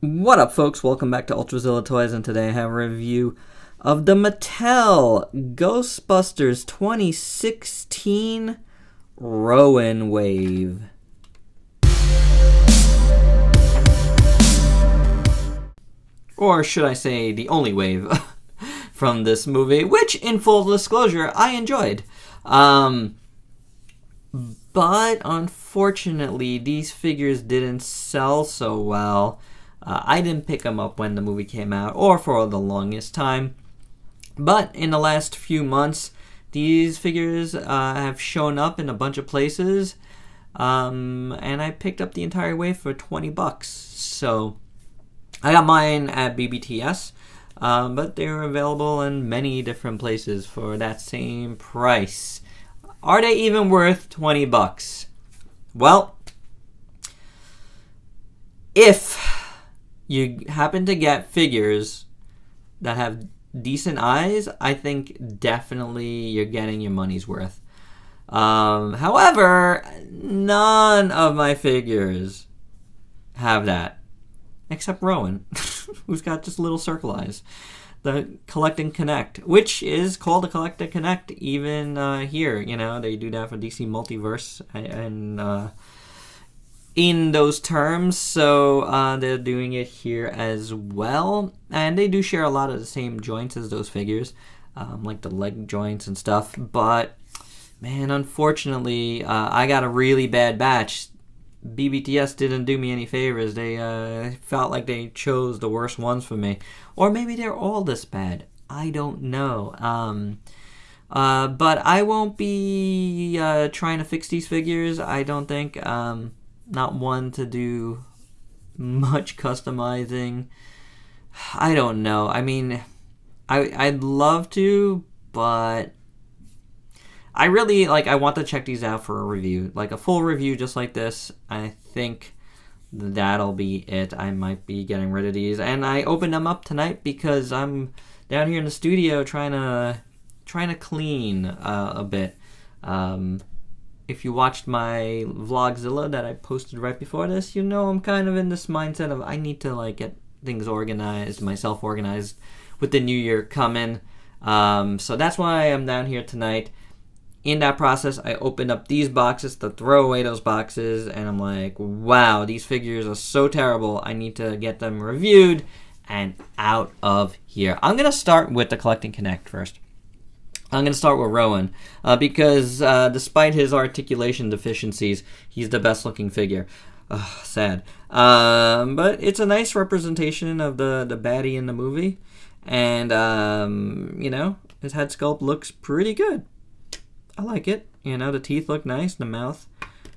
What up, folks? Welcome back to ULTRAZILLA Toys, and today I have a review of the Mattel Ghostbusters 2016 Rowan Wave. Or should I say, the only wave from this movie, which, in full disclosure, I enjoyed. But unfortunately, these figures didn't sell so well. I didn't pick them up when the movie came out, or for the longest time. But in the last few months, these figures have shown up in a bunch of places, and I picked up the entire wave for $20. So I got mine at BBTS, but they were available in many different places for that same price. Are they even worth $20? Well, if you happen to get figures that have decent eyes, I think definitely you're getting your money's worth. However, none of my figures have that, except Rowan, who's got just little circle eyes. The Collect and Connect, which is called a Collect and Connect even here. You know, they do that for DC Multiverse and in those terms, so they're doing it here as well, and they do share a lot of the same joints as those figures, like the leg joints and stuff. But man, unfortunately, I got a really bad batch. BBTS didn't do me any favors. They felt like they chose the worst ones for me, or maybe they're all this bad. I don't know. But I won't be trying to fix these figures. I don't think. Not one to do much customizing. I don't know. I mean, I'd love to, but I really, I want to check these out for a review. Like a full review just like this. I think that'll be it. I might be getting rid of these. And I opened them up tonight because I'm down here in the studio trying to clean a bit. If you watched my Vlogzilla that I posted right before this, you know I'm kind of in this mindset of I need to get things organized, myself organized with the new year coming. So that's why I'm down here tonight. In that process, I opened up these boxes to throw away those boxes, and I'm like, wow, these figures are so terrible. I need to get them reviewed and out of here. I'm going to start with the Collect and Connect first. I'm going to start with Rowan because despite his articulation deficiencies, he's the best looking figure. Sad. But it's a nice representation of the baddie in the movie. And, his head sculpt looks pretty good. I like it. The teeth look nice, the mouth.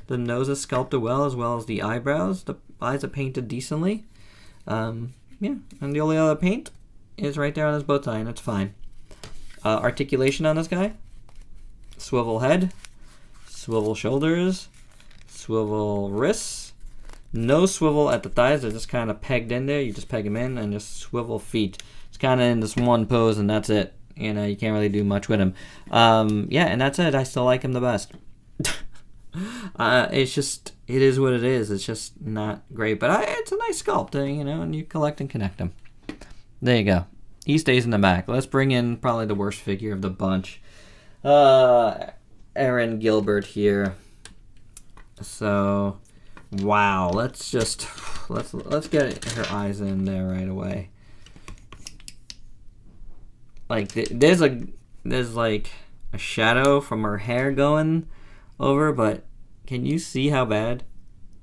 The nose is sculpted well as the eyebrows. The eyes are painted decently. And the only other paint is right there on his bow tie, and it's fine. Articulation on this guy: swivel head, swivel shoulders, swivel wrists. No swivel at the thighs, they're just kind of pegged in there. You just peg them in, and just swivel feet. It's kind of in this one pose, and that's it. You can't really do much with him. And that's it. I still like him the best. It is what it is. It's just not great, but it's a nice sculpt, and you collect and connect them. There you go. He stays in the back. Let's bring in probably the worst figure of the bunch. Erin Gilbert here. So, wow. Let's get her eyes in there right away. There's a shadow from her hair going over, but can you see how bad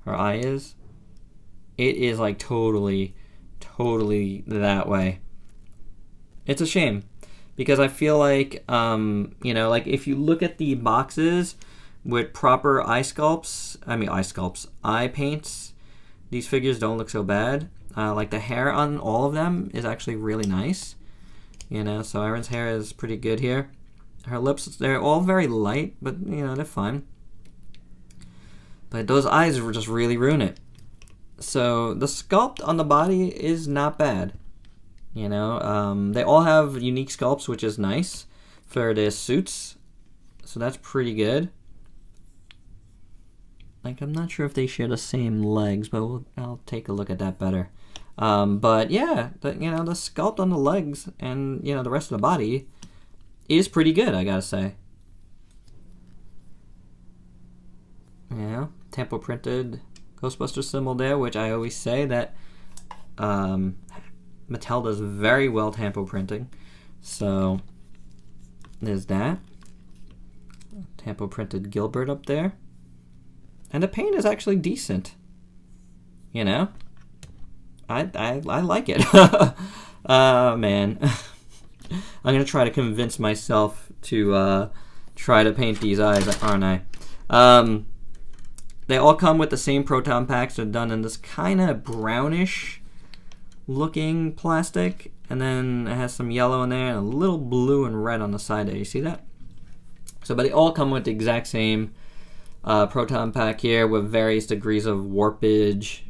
her eye is? It is totally that way. It's a shame because I feel like, if you look at the boxes with proper eye paints, these figures don't look so bad. The hair on all of them is actually really nice. So Erin's hair is pretty good here. Her lips, they're all very light, but, they're fine. But those eyes just really ruin it. So the sculpt on the body is not bad. They all have unique sculpts, which is nice for their suits. So that's pretty good. I'm not sure if they share the same legs, but I'll take a look at that better. But yeah, the sculpt on the legs and the rest of the body is pretty good, I gotta say. Yeah, tampo printed Ghostbusters symbol there, which I always say that Mattel does very well tampo printing. So there's that. Tampo printed Gilbert up there. And the paint is actually decent. I like it. Man. I'm going to try to convince myself to try to paint these eyes, aren't I? They all come with the same proton packs. They're done in this kind of brownish looking plastic. And then it has some yellow in there and a little blue and red on the side there. You see that? So, but they all come with the exact same proton pack here with various degrees of warpage.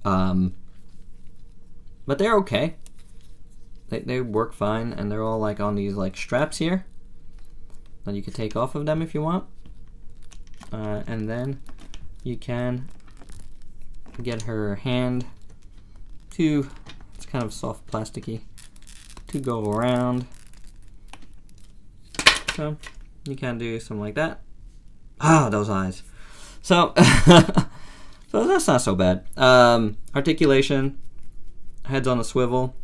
But they're okay. They work fine, and they're all like on these like straps here that you can take off of them if you want. And then you can get her hand to, it's kind of soft plasticky, to go around. So you can do something like that. Ah, those eyes. So, so that's not so bad. Articulation, head's on a swivel.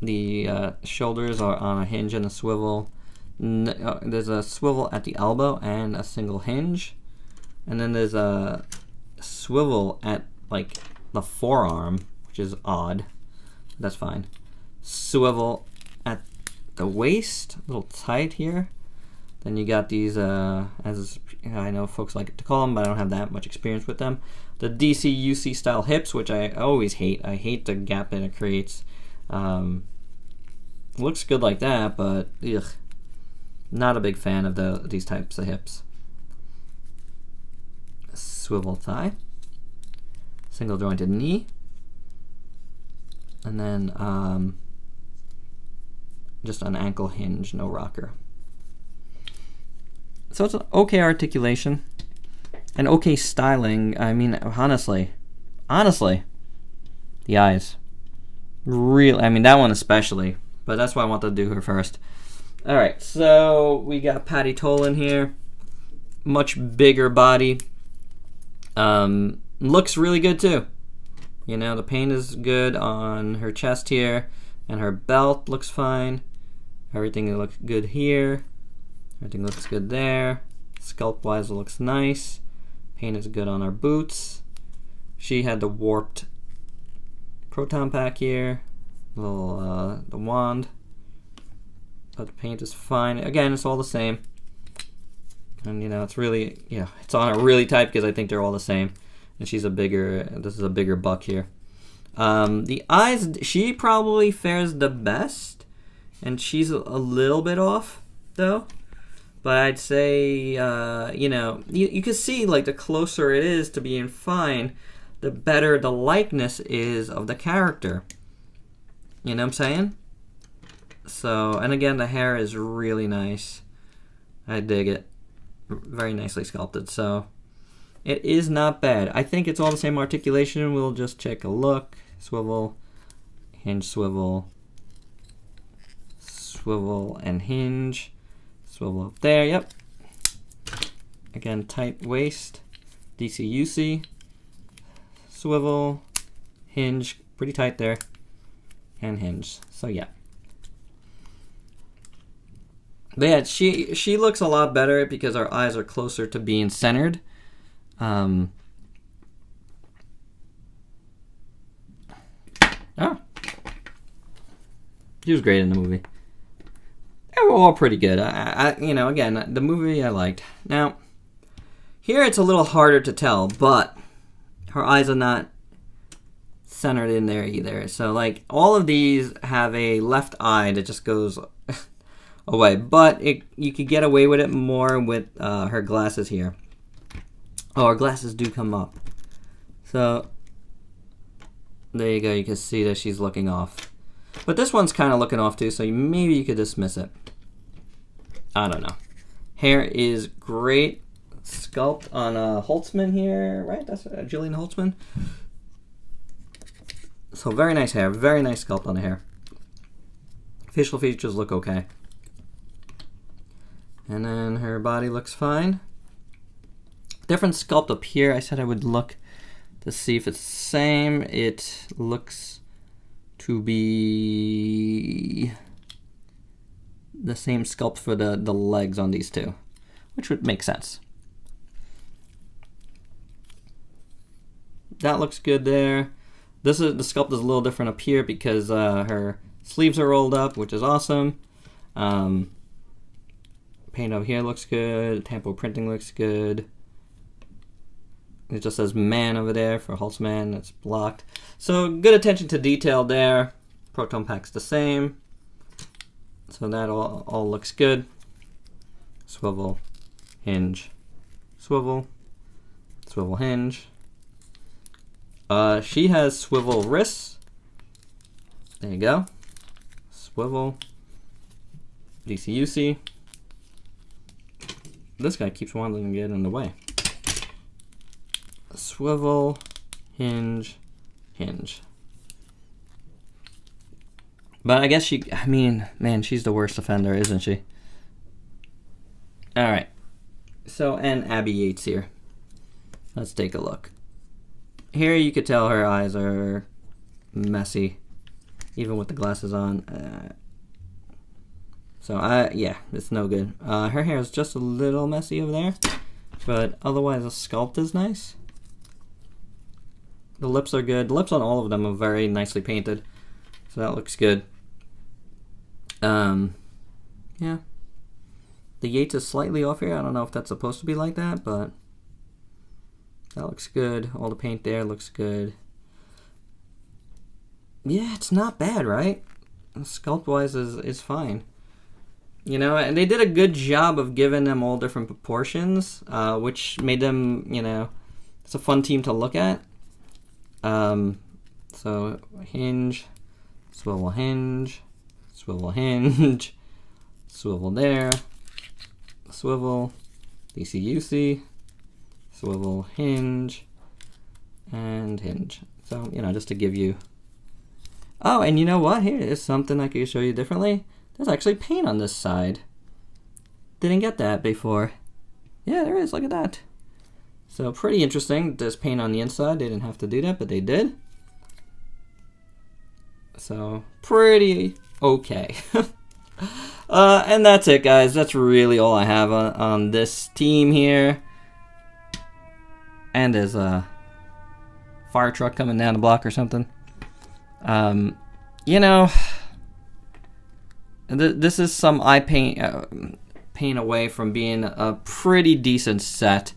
The shoulders are on a hinge and a swivel. There's a swivel at the elbow and a single hinge. And then there's a swivel at like the forearm, which is odd. That's fine. Swivel at the waist, a little tight here. Then you got these, as I know folks like to call them, but I don't have that much experience with them. The DC-UC style hips, which I always hate. I hate the gap that it creates. Looks good like that, but ugh, not a big fan of these types of hips. Swivel thigh, single jointed knee, and then just an ankle hinge, no rocker. So it's an okay articulation, and okay styling. I mean, honestly, the eyes. Real, I mean that one especially, but that's why I wanted to do her first. All right, so we got Patti Toll in here, much bigger body. Looks really good too. The paint is good on her chest here, and her belt looks fine. Everything looks good here. Everything looks good there. Sculpt wise, it looks nice. Paint is good on her boots. She had the warped proton pack here, little the wand, but the paint is fine. Again, it's all the same, and it's really it's on her really tight because I think they're all the same. And this is a bigger buck here. The eyes, she probably fares the best, and she's a little bit off though. But I'd say you can see like the closer it is to being fine, the better the likeness is of the character. You know what I'm saying? So, and again, the hair is really nice. I dig it. Very nicely sculpted. So, it is not bad. I think it's all the same articulation. We'll just take a look. Swivel, hinge, swivel, swivel and hinge. Swivel up there, yep. Again, tight waist. DC-UC. Swivel, hinge, pretty tight there, and hinge. So yeah. But yeah, she looks a lot better because our eyes are closer to being centered. Oh. She was great in the movie. They were all pretty good. Again, the movie I liked. Now, here it's a little harder to tell, but her eyes are not centered in there either. So, like, all of these have a left eye that just goes away. But you could get away with it more with her glasses here. Oh, her glasses do come up. So, there you go. You can see that she's looking off. But this one's kind of looking off too, so maybe you could dismiss it. I don't know. Hair is great. sculpt on Holtzman here, right? That's Jillian Holtzman. So very nice hair, very nice sculpt on the hair. Facial features look okay. And then her body looks fine. Different sculpt up here. I said I would look to see if it's the same. It looks to be the same sculpt for the legs on these two, which would make sense. That looks good there. The sculpt is a little different up here because her sleeves are rolled up, which is awesome. Paint over here looks good. Tampo printing looks good. It just says man over there for Holtzman. That's blocked. So good attention to detail there. Proton pack's the same. So that all looks good. Swivel, hinge, swivel, swivel, hinge. She has swivel wrists. There you go. Swivel. DCUC. This guy keeps wanting to get in the way. Swivel, hinge, hinge. But I guess man, she's the worst offender, isn't she? Alright. So, and Abby Yates here. Let's take a look. Here you could tell her eyes are messy, even with the glasses on. Yeah, it's no good. Her hair is just a little messy over there, but otherwise the sculpt is nice. The lips are good. The lips on all of them are very nicely painted, so that looks good. Yeah. The Yates is slightly off here. I don't know if that's supposed to be like that, but that looks good. All the paint there looks good. Yeah, it's not bad, right? Sculpt-wise is fine. You know, and they did a good job of giving them all different proportions, which made them, you know, it's a fun team to look at. So hinge, swivel hinge, swivel hinge, swivel there, swivel, DCUC, swivel hinge, and hinge. So, you know, just to give you... Oh, and you know what? Here is something I could show you differently. There's actually paint on this side. Didn't get that before. Yeah, there is. Look at that. So pretty interesting. There's paint on the inside. They didn't have to do that, but they did. So pretty okay. And that's it, guys. That's really all I have on this team here. And there's a fire truck coming down the block or something. You know, this is some eye paint away from being a pretty decent set.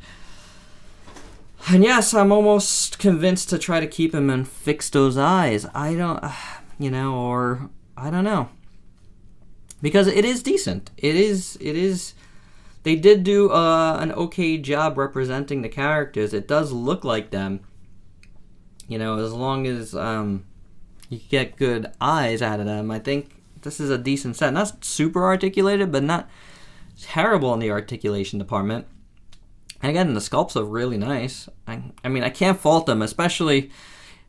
And yes, I'm almost convinced to try to keep him and fix those eyes. I don't, you know, or I don't know. Because it is decent. It is. They did do an okay job representing the characters. It does look like them. You know, as long as you get good eyes out of them, I think this is a decent set. Not super articulated, but not terrible in the articulation department. And again, the sculpts are really nice. I mean, I can't fault them, especially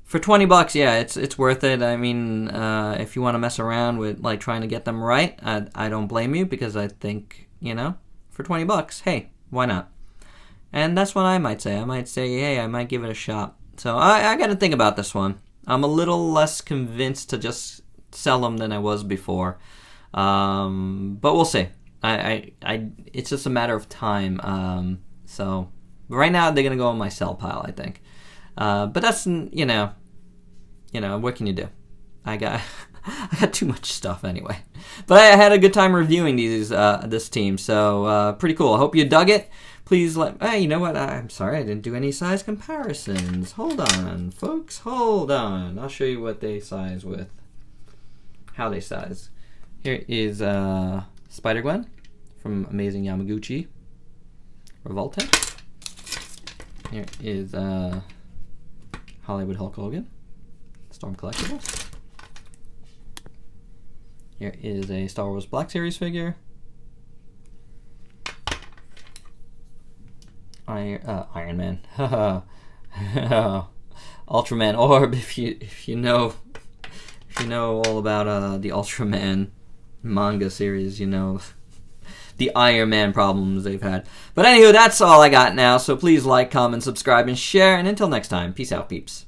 for $20. Yeah, it's worth it. I mean, if you want to mess around with like trying to get them right, I don't blame you, because I think, you know, for $20, hey, why not? And that's what I might say. I might say, hey, I might give it a shot. So I got to think about this one. I'm a little less convinced to just sell them than I was before, but we'll see. It's just a matter of time. So right now they're gonna go on my sell pile, I think. But that's, you know, what can you do? I got too much stuff anyway. But I had a good time reviewing this team, so pretty cool. I hope you dug it. Please hey, you know what? I'm sorry I didn't do any size comparisons. Hold on, folks. Hold on. I'll show you what they size with. How they size. Here is Spider-Gwen from Amazing Yamaguchi Revolte. Here is Hollywood Hulk Hogan, Storm Collectibles. Here is a Star Wars Black Series figure. Iron Man. Ultraman Orb. If you know all about the Ultraman manga series, you know the Iron Man problems they've had. But anywho, that's all I got now. So please like, comment, subscribe, and share. And until next time, peace out, peeps.